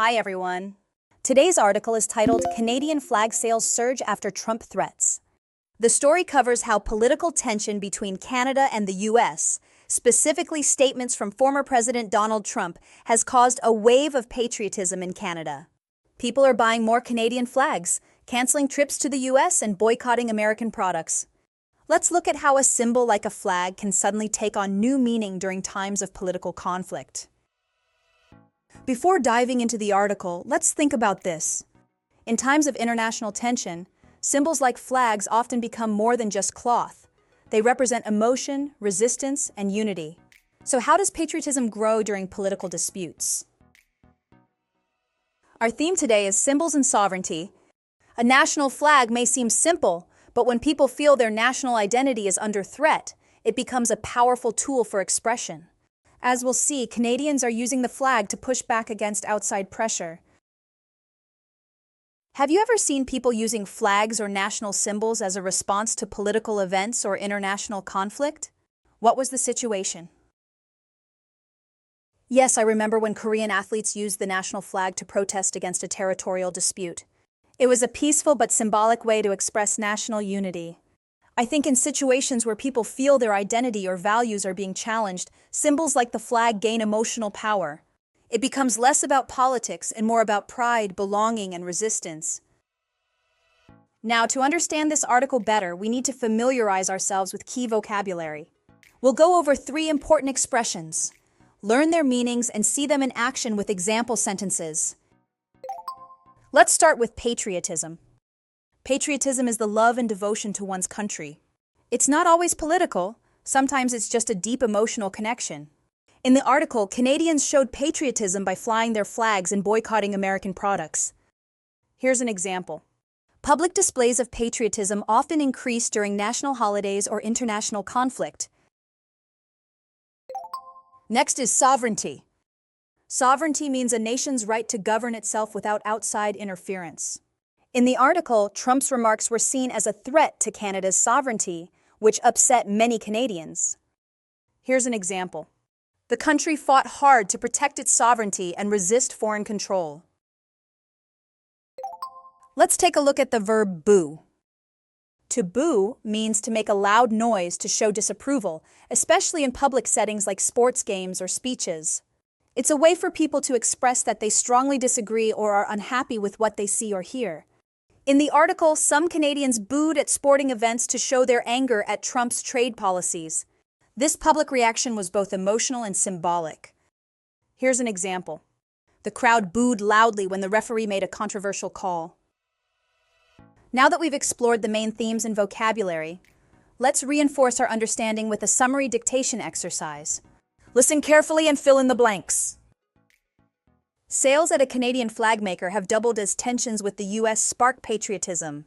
Hi everyone. Today's article is titled Canadian Flag Sales Surge After Trump Threats. The story covers how political tension between Canada and the US, specifically statements from former President Donald Trump, has caused a wave of patriotism in Canada. People are buying more Canadian flags, canceling trips to the US, and boycotting American products. Let's look at how a symbol like a flag can suddenly take on new meaning during times of political conflict. Before diving into the article, let's think about this. In times of international tension, symbols like flags often become more than just cloth. They represent emotion, resistance, and unity. So how does patriotism grow during political disputes? Our theme today is symbols and sovereignty. A national flag may seem simple, but when people feel their national identity is under threat, it becomes a powerful tool for expression. As we'll see, Canadians are using the flag to push back against outside pressure. Have you ever seen people using flags or national symbols as a response to political events or international conflict? What was the situation? Yes, I remember when Korean athletes used the national flag to protest against a territorial dispute. It was a peaceful but symbolic way to express national unity. I think in situations where people feel their identity or values are being challenged, symbols like the flag gain emotional power. It becomes less about politics and more about pride, belonging, and resistance. Now, to understand this article better, we need to familiarize ourselves with key vocabulary. We'll go over 3 important expressions, learn their meanings, and see them in action with example sentences. Let's start with patriotism. Patriotism is the love and devotion to one's country. It's not always political, sometimes it's just a deep emotional connection. In the article, Canadians showed patriotism by flying their flags and boycotting American products. Here's an example. Public displays of patriotism often increase during national holidays or international conflict. Next is sovereignty. Sovereignty means a nation's right to govern itself without outside interference. In the article, Trump's remarks were seen as a threat to Canada's sovereignty, which upset many Canadians. Here's an example. The country fought hard to protect its sovereignty and resist foreign control. Let's take a look at the verb boo. To boo means to make a loud noise to show disapproval, especially in public settings like sports games or speeches. It's a way for people to express that they strongly disagree or are unhappy with what they see or hear. In the article, some Canadians booed at sporting events to show their anger at Trump's trade policies. This public reaction was both emotional and symbolic. Here's an example. The crowd booed loudly when the referee made a controversial call. Now that we've explored the main themes and vocabulary, let's reinforce our understanding with a summary dictation exercise. Listen carefully and fill in the blanks. Sales at a Canadian flag maker have doubled as tensions with the US spark patriotism.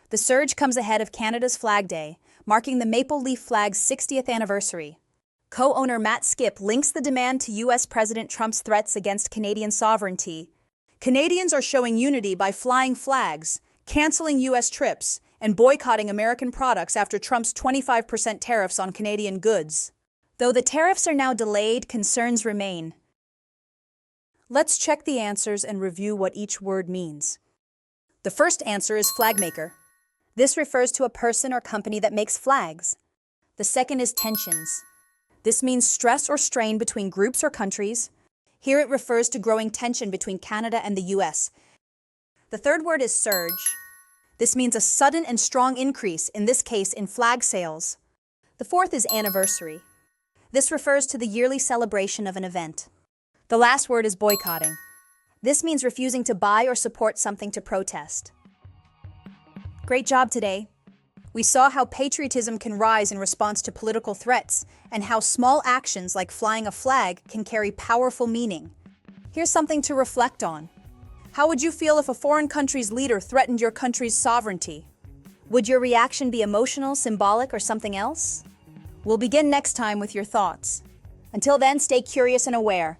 The surge comes ahead of Canada's Flag Day, marking the maple leaf flag's 60th anniversary. Co-owner Matt Skip links the demand to US President Trump's threats against Canadian sovereignty. Canadians are showing unity by flying flags, canceling US trips, and boycotting American products after Trump's 25% tariffs on Canadian goods. Though the tariffs are now delayed, concerns remain. Let's check the answers and review what each word means. The first answer is flagmaker. This refers to a person or company that makes flags. The second is tensions. This means stress or strain between groups or countries. Here it refers to growing tension between Canada and the US. The third word is surge. This means a sudden and strong increase, in this case in flag sales. The fourth is anniversary. This refers to the yearly celebration of an event. The last word is boycotting. This means refusing to buy or support something to protest. Great job today. We saw how patriotism can rise in response to political threats and how small actions like flying a flag can carry powerful meaning. Here's something to reflect on. How would you feel if a foreign country's leader threatened your country's sovereignty? Would your reaction be emotional, symbolic, or something else? We'll begin next time with your thoughts. Until then, stay curious and aware.